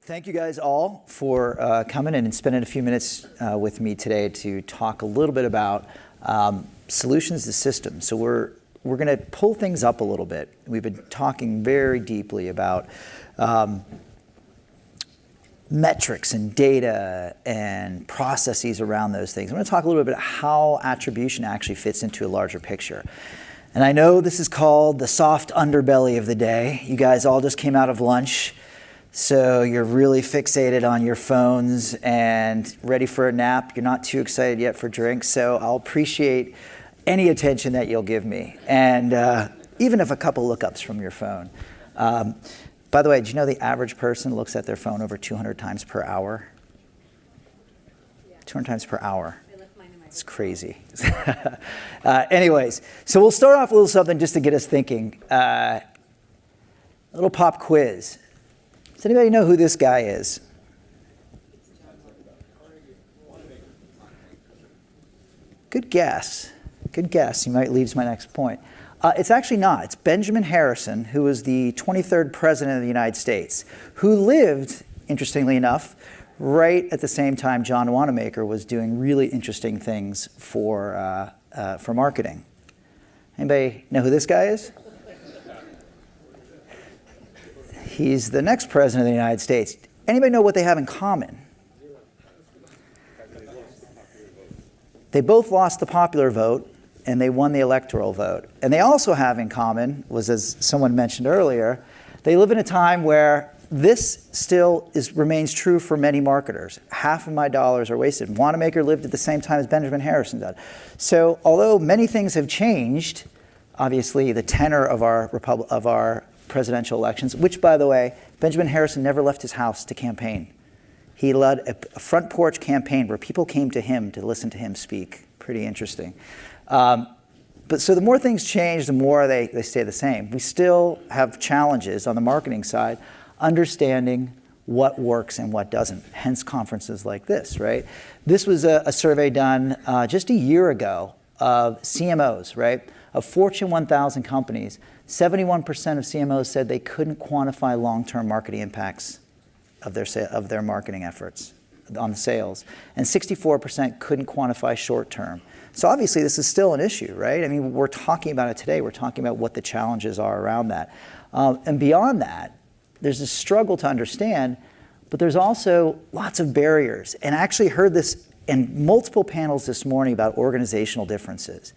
Thank you guys all for coming and spending a few minutes with me today to talk a little bit about solutions to systems. So we're going to pull things up a little bit. We've been talking very deeply about metrics and data and processes around those things. I'm going to talk a little bit about how attribution actually fits into a larger picture. And I know this is called the soft underbelly of the day. You guys all just came out of lunch, so you're really fixated on your phones and ready for a nap. You're not too excited yet for drinks, so I'll appreciate any attention that you'll give me, and even if a couple lookups from your phone. By the way, do you know the average person looks at their phone over 200 times per hour? Yeah. 200 times per hour. It's crazy. Anyways, so we'll start off with a little something just to get us thinking. A little pop quiz. Does anybody know who this guy is? Good guess. Good guess. You might lead to my next point. It's actually not. It's Benjamin Harrison, who was the 23rd president of the United States, who lived, interestingly enough, right at the same time John Wanamaker was doing really interesting things for marketing. Anybody know who this guy is? He's the next president of the United States. Anybody know what they have in common? They both lost the popular vote, and they won the electoral vote. And they also have in common, was as someone mentioned earlier, they live in a time where this still remains true for many marketers. Half of my dollars are wasted. Wanamaker lived at the same time as Benjamin Harrison did. So although many things have changed, obviously the tenor of our presidential elections, which, by the way, Benjamin Harrison never left his house to campaign. He led a front porch campaign where people came to him to listen to him speak. Pretty interesting. But so the more things change, the more they stay the same. We still have challenges on the marketing side, understanding what works and what doesn't, hence conferences like this, right? This was a survey done just a year ago of CMOs, right? Of Fortune 1000 companies, 71% of CMOs said they couldn't quantify long-term marketing impacts of their marketing efforts on sales, and 64% couldn't quantify short-term. So obviously this is still an issue, right? I mean, we're talking about it today. We're talking about what the challenges are around that. And beyond that, there's a struggle to understand, but there's also lots of barriers. And I actually heard this in multiple panels this morning about organizational differences.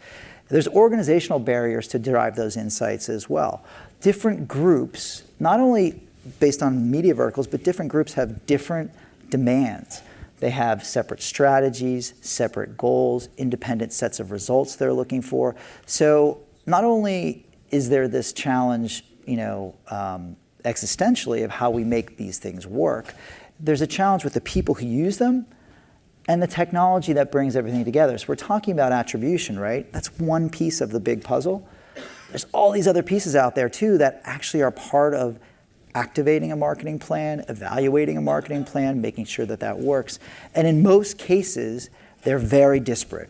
There's organizational barriers to derive those insights as well. Different groups, not only based on media verticals, but different groups have different demands. They have separate strategies, separate goals, independent sets of results they're looking for. So not only is there this challenge, existentially of how we make these things work, there's a challenge with the people who use them and the technology that brings everything together. So we're talking about attribution, right? That's one piece of the big puzzle. There's all these other pieces out there too that actually are part of activating a marketing plan, evaluating a marketing plan, making sure that that works. And in most cases, they're very disparate.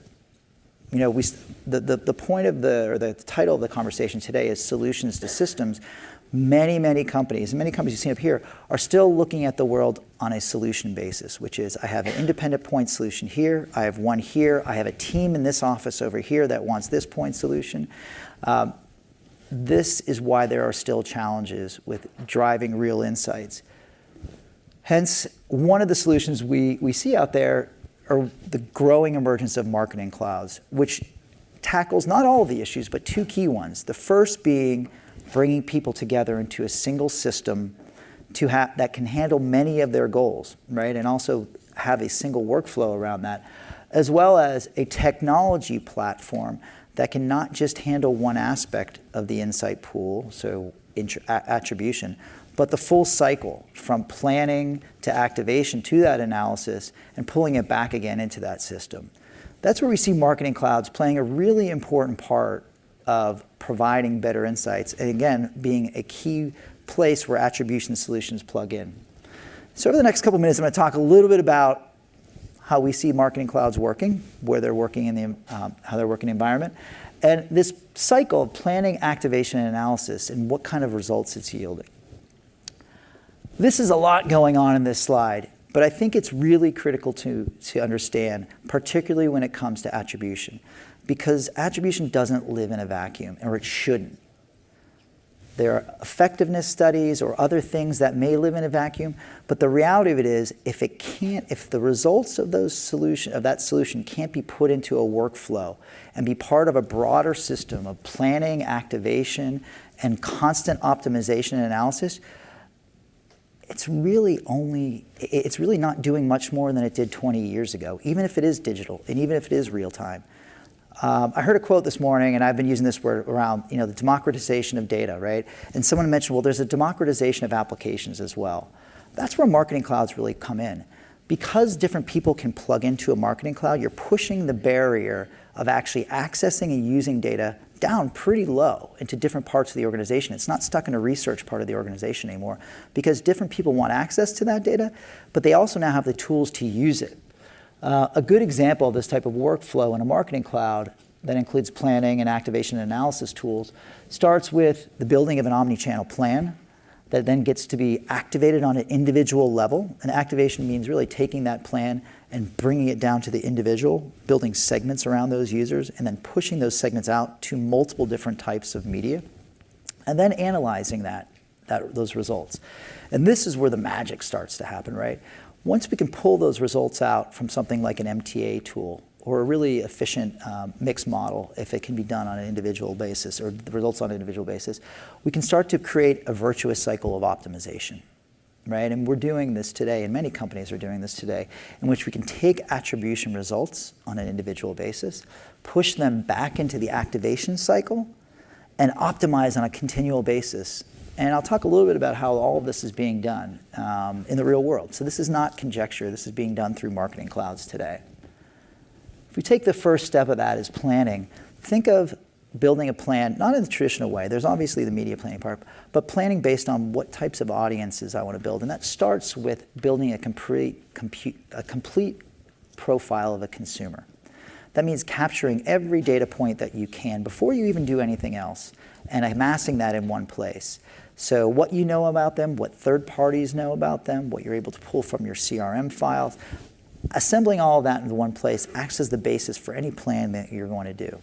The point of the title of the conversation today is Solutions to Systems. Many companies you've seen up here are still looking at the world on a solution basis, which is I have an independent point solution here, I have one here, I have a team in this office over here that wants this point solution. This is why there are still challenges with driving real insights. Hence, one of the solutions we see out there are the growing emergence of marketing clouds, which tackles not all of the issues, but two key ones. The first being bringing people together into a single system that can handle many of their goals, right? And also have a single workflow around that, as well as a technology platform that can not just handle one aspect of the insight pool, so attribution, but the full cycle from planning to activation to that analysis and pulling it back again into that system. That's where we see marketing clouds playing a really important part of providing better insights, and again, being a key place where attribution solutions plug in. So over the next couple minutes, I'm going to talk a little bit about how we see marketing clouds working, where they're working in how they're working in the environment, and this cycle of planning, activation, and analysis, and what kind of results it's yielding. This is a lot going on in this slide, but I think it's really critical to understand, particularly when it comes to attribution, because attribution doesn't live in a vacuum, or it shouldn't. There are effectiveness studies or other things that may live in a vacuum, but the reality of it is, if the results of that solution can't be put into a workflow and be part of a broader system of planning, activation, and constant optimization and analysis, it's really not doing much more than it did 20 years ago, even if it is digital and even if it is real time. I heard a quote this morning, and I've been using this word around, the democratization of data, right? And someone mentioned, well, there's a democratization of applications as well. That's where marketing clouds really come in. Because different people can plug into a marketing cloud, you're pushing the barrier of actually accessing and using data down pretty low into different parts of the organization. It's not stuck in a research part of the organization anymore, because different people want access to that data, but they also now have the tools to use it. A good example of this type of workflow in a marketing cloud that includes planning and activation and analysis tools starts with the building of an omni-channel plan that then gets to be activated on an individual level. And activation means really taking that plan and bringing it down to the individual, building segments around those users, and then pushing those segments out to multiple different types of media, and then analyzing those results. And this is where the magic starts to happen, right? Once we can pull those results out from something like an MTA tool or a really efficient mix model, if it can be done on an individual basis, or the results on an individual basis, we can start to create a virtuous cycle of optimization, right? And we're doing this today, and many companies are doing this today, in which we can take attribution results on an individual basis, push them back into the activation cycle, and optimize on a continual basis. And I'll talk a little bit about how all of this is being done in the real world. So this is not conjecture. This is being done through marketing clouds today. If we take the first step of that as planning, think of building a plan, not in the traditional way. There's obviously the media planning part, but planning based on what types of audiences I want to build. And that starts with building a complete profile of a consumer. That means capturing every data point that you can before you even do anything else and amassing that in one place. So what you know about them, what third parties know about them, what you're able to pull from your CRM files, assembling all of that into one place acts as the basis for any plan that you're going to do.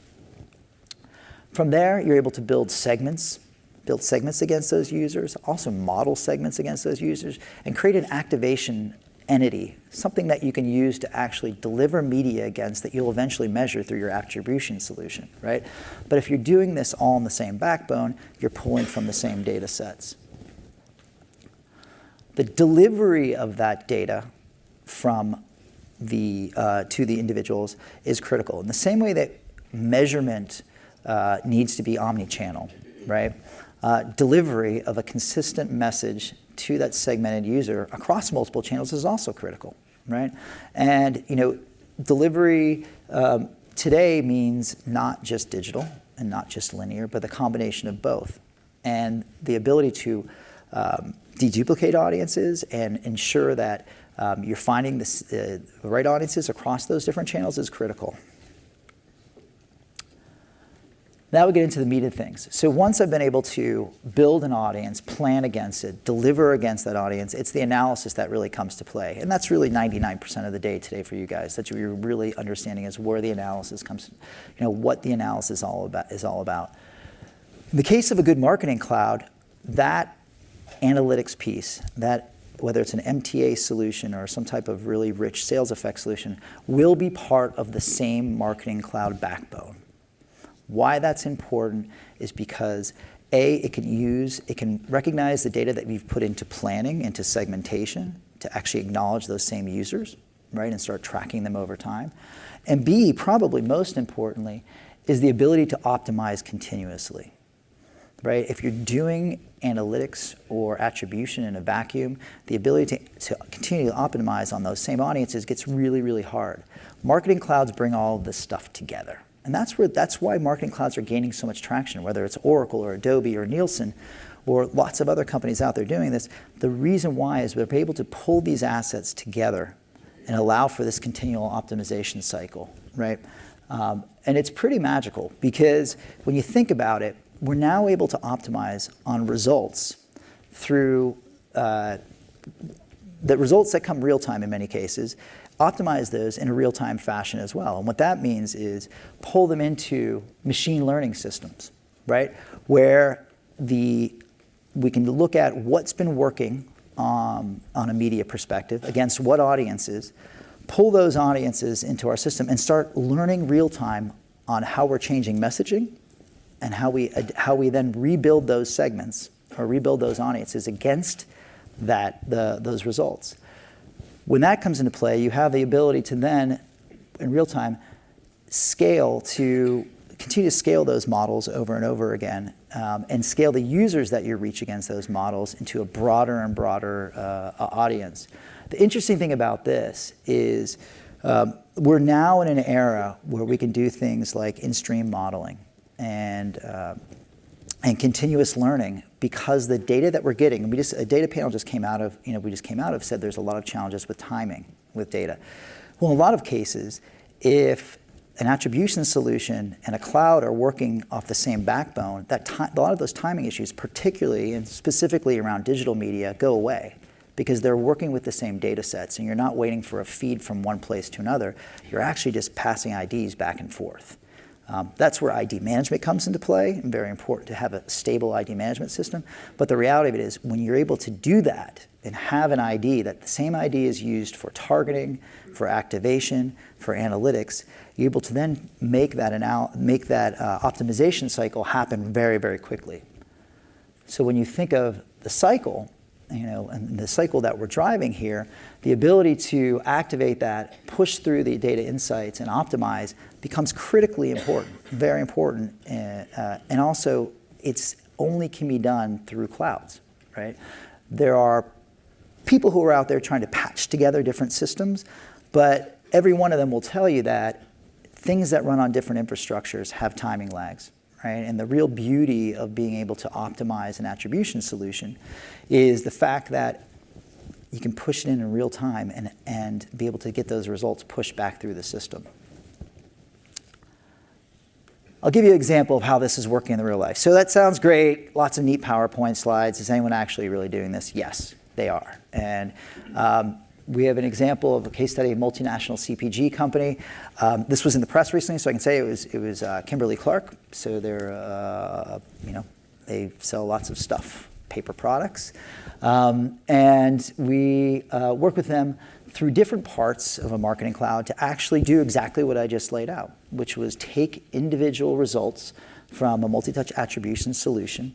From there, you're able to build segments against those users, also model segments against those users, and create an activation entity, something that you can use to actually deliver media against that you'll eventually measure through your attribution solution, right? But if you're doing this all in the same backbone, you're pulling from the same data sets. The delivery of that data from to the individuals is critical. In the same way that measurement needs to be omni-channel, right? Delivery of a consistent message to that segmented user across multiple channels is also critical, right? And delivery today means not just digital and not just linear, but the combination of both. And the ability to deduplicate audiences and ensure that you're finding the right audiences across those different channels is critical. Now we get into the meat of things. So once I've been able to build an audience, plan against it, deliver against that audience, it's the analysis that really comes to play. And that's really 99% of the day today for you guys, that you're really understanding is where the analysis comes, what the analysis is all about. In the case of a good marketing cloud, that analytics piece, that whether it's an MTA solution or some type of really rich sales effect solution, will be part of the same marketing cloud backbone. Why that's important is because it can recognize the data that we've put into planning, into segmentation, to actually acknowledge those same users, right, and start tracking them over time. And B, probably most importantly, is the ability to optimize continuously, right? If you're doing analytics or attribution in a vacuum, the ability to continue to optimize on those same audiences gets really, really hard. Marketing clouds bring all of this stuff together. And that's why marketing clouds are gaining so much traction, whether it's Oracle or Adobe or Nielsen or lots of other companies out there doing this. The reason why is they're able to pull these assets together and allow for this continual optimization cycle, right? And it's pretty magical because when you think about it, we're now able to optimize on results through the results that come real time in many cases, optimize those in a real time fashion as well. And what that means is pull them into machine learning systems, right? Where we can look at what's been working on a media perspective against what audiences, pull those audiences into our system and start learning real time on how we're changing messaging and how we then rebuild those segments or rebuild those audiences against those results. When that comes into play, you have the ability to then, in real time, continue to scale those models over and over again, and scale the users that you reach against those models into a broader and broader audience. The interesting thing about this is we're now in an era where we can do things like in-stream modeling and continuous learning, because the data that we're getting, a data panel just came out of, said there's a lot of challenges with timing with data. Well, in a lot of cases, if an attribution solution and a cloud are working off the same backbone, a lot of those timing issues, particularly and specifically around digital media, go away, because they're working with the same data sets, and you're not waiting for a feed from one place to another. You're actually just passing IDs back and forth. That's where ID management comes into play, and very important to have a stable ID management system. But the reality of it is, when you're able to do that and have an ID, that the same ID is used for targeting, for activation, for analytics, you're able to then make that optimization cycle happen very, very quickly. So when you think of the cycle, and the cycle that we're driving here, the ability to activate that, push through the data insights, and optimize becomes critically important, very important, and also it's only can be done through clouds, right? There are people who are out there trying to patch together different systems, but every one of them will tell you that things that run on different infrastructures have timing lags. Right? And the real beauty of being able to optimize an attribution solution is the fact that you can push it in real time and be able to get those results pushed back through the system. I'll give you an example of how this is working in the real life. So that sounds great, lots of neat PowerPoint slides. Is anyone actually really doing this? Yes, they are. And we have an example of a case study of a multinational CPG company. This was in the press recently, so I can say it was Kimberly-Clark. So they sell lots of stuff, paper products. And we work with them through different parts of a marketing cloud to actually do exactly what I just laid out, which was take individual results from a multi-touch attribution solution,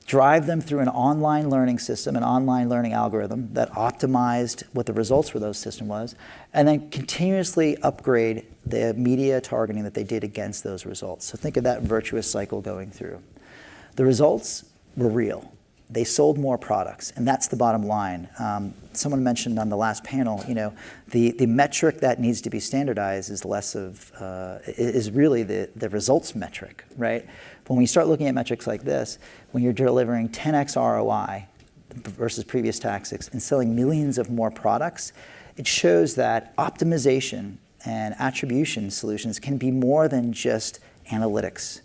drive them through an online learning system, an online learning algorithm that optimized what the results for those system was, and then continuously upgrade the media targeting that they did against those results. So think of that virtuous cycle going through. The results were real. They sold more products, and that's the bottom line. Someone mentioned on the last panel, the metric that needs to be standardized is really the results metric, right? When we start looking at metrics like this, when you're delivering 10x ROI versus previous tactics and selling millions of more products, it shows that optimization and attribution solutions can be more than just analytics.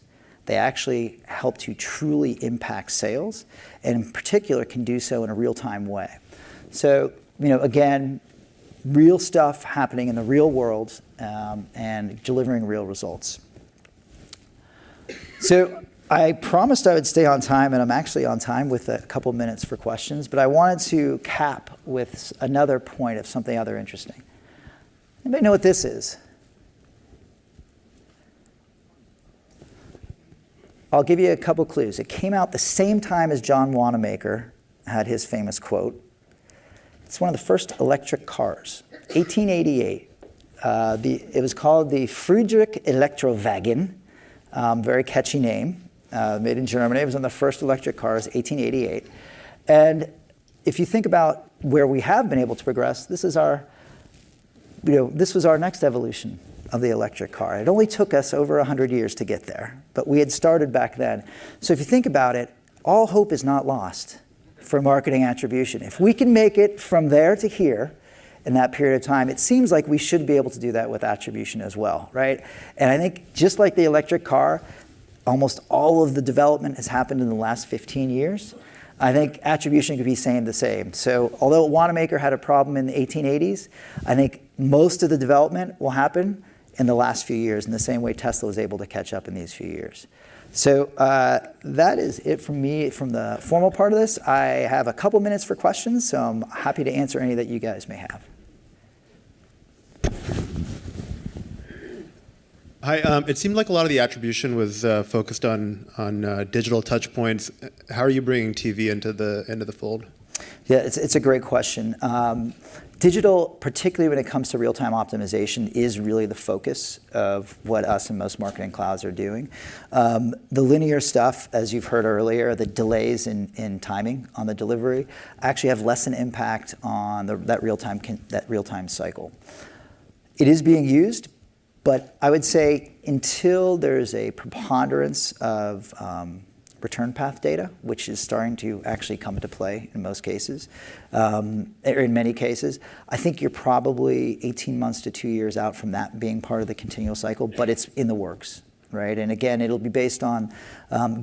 They actually help to truly impact sales, and in particular can do so in a real-time way. So, again, real stuff happening in the real world and delivering real results. So I promised I would stay on time, and I'm actually on time with a couple minutes for questions, but I wanted to cap with another point of something other interesting. Anybody know what this is? I'll give you a couple clues. It came out the same time as John Wanamaker had his famous quote. It's one of the first electric cars, 1888. It was called the Friedrich Elektrowagen, very catchy name, made in Germany. It was one of the first electric cars, 1888. And if you think about where we have been able to progress, this was our next evolution of the electric car. It only took us over 100 years to get there, but we had started back then. So if you think about it, all hope is not lost for marketing attribution. If we can make it from there to here in that period of time, it seems like we should be able to do that with attribution as well, right? And I think just like the electric car, almost all of the development has happened in the last 15 years. I think attribution could be the same. So although Wanamaker had a problem in the 1880s, I think most of the development will happen in the last few years in the same way Tesla was able to catch up in these few years. So that is it from me from the formal part of this. I have a couple minutes for questions, so I'm happy to answer any that you guys may have. Hi. It seemed like a lot of the attribution was focused on digital touch points. How are you bringing TV into the fold? Yeah, it's a great question. Digital, particularly when it comes to real-time optimization, is really the focus of what us and most marketing clouds are doing. The linear stuff, as you've heard earlier, the delays in timing on the delivery actually have less an impact on that real-time cycle. It is being used, but I would say until there's a preponderance of return path data, which is starting to actually come into play in most cases, or in many cases, I think you're probably 18 months to 2 years out from that being part of the continual cycle, but it's in the works, right? And again, it'll be based on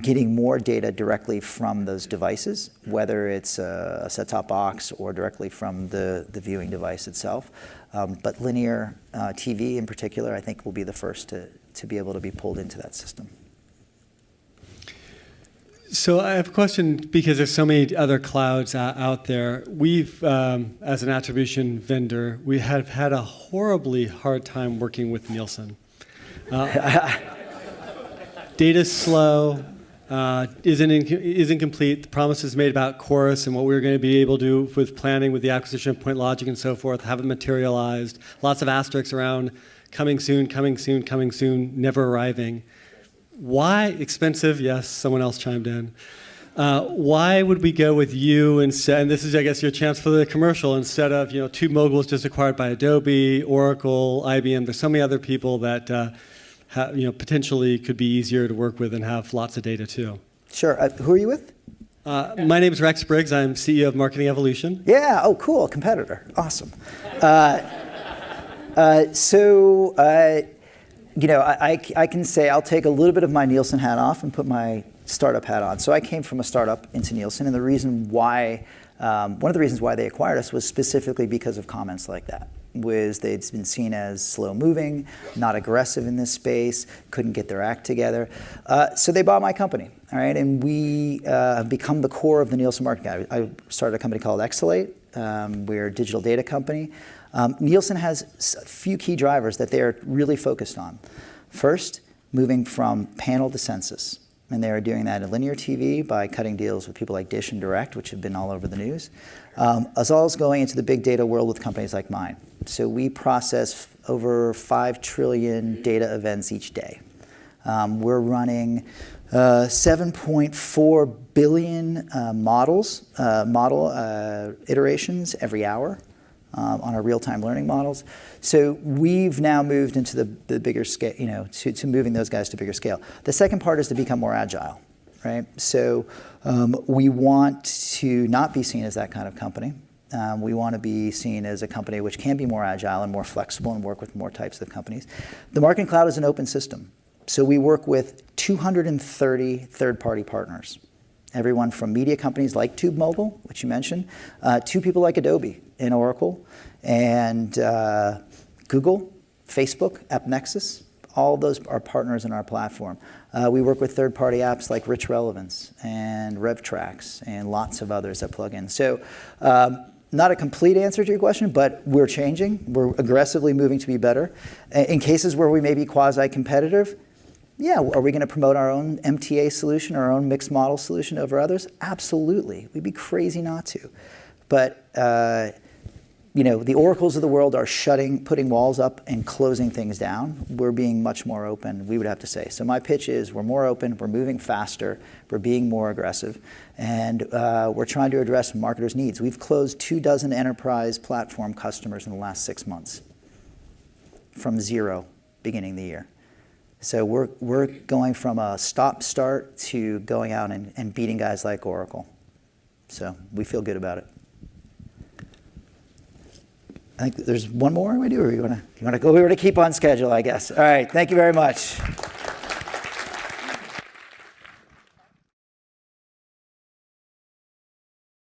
getting more data directly from those devices, whether it's a set-top box or directly from the viewing device itself. But linear TV in particular, I think will be the first to be able to be pulled into that system. So I have a question because there's so many other clouds out there. We've, as an attribution vendor, we have had a horribly hard time working with Nielsen. Data's slow, isn't complete. The promises made about Chorus and what we were going to be able to do with planning with the acquisition of Point Logic and so forth haven't materialized. Lots of asterisks around coming soon, coming soon, coming soon, never arriving. Why expensive? Yes, someone else chimed in. Why would we go with you instead? And this is, I guess, your chance for the commercial instead of TubeMogul was just acquired by Adobe, Oracle, IBM. There's so many other people that potentially could be easier to work with and have lots of data too. Sure. Who are you with? My name is Rex Briggs. I'm CEO of Marketing Evolution. Yeah. Oh, cool. A competitor. Awesome. I can say I'll take a little bit of my Nielsen hat off and put my startup hat on. So I came from a startup into Nielsen, and one of the reasons why they acquired us was specifically because of comments like that. They'd been seen as slow moving, not aggressive in this space, couldn't get their act together. So they bought my company, all right? And we have become the core of the Nielsen marketing. I started a company called Exalate. We're a digital data company. Nielsen has a few key drivers that they are really focused on. First, moving from panel to census. And they are doing that in linear TV by cutting deals with people like Dish and Direct, which have been all over the news, as well as going into the big data world with companies like mine. So we process over 5 trillion data events each day. We're running 7.4 billion model iterations every hour. On our real-time learning models. So we've now moved into the bigger scale, to moving those guys to bigger scale. The second part is to become more agile, right? So we want to not be seen as that kind of company. We want to be seen as a company which can be more agile and more flexible and work with more types of companies. The Marketing Cloud is an open system. So we work with 230 third-party partners. Everyone from media companies like TubeMogul, which you mentioned, to people like Adobe and Oracle, and Google, Facebook, AppNexus. All of those are partners in our platform. We work with third-party apps like Rich Relevance and RevTrax and lots of others that plug in. So not a complete answer to your question, but we're changing. We're aggressively moving to be better. In cases where we may be quasi-competitive, yeah, are we going to promote our own MTA solution, our own mixed model solution over others? Absolutely. We'd be crazy not to. But the Oracles of the world are putting walls up and closing things down. We're being much more open, we would have to say. So my pitch is we're more open, we're moving faster, we're being more aggressive, and we're trying to address marketers' needs. We've closed 24 enterprise platform customers in the last 6 months from 0 beginning of the year. So we're going from a stop-start to going out and beating guys like Oracle. So we feel good about it. I think there's one more we do, or you want to go? We were to keep on schedule, I guess. All right, thank you very much.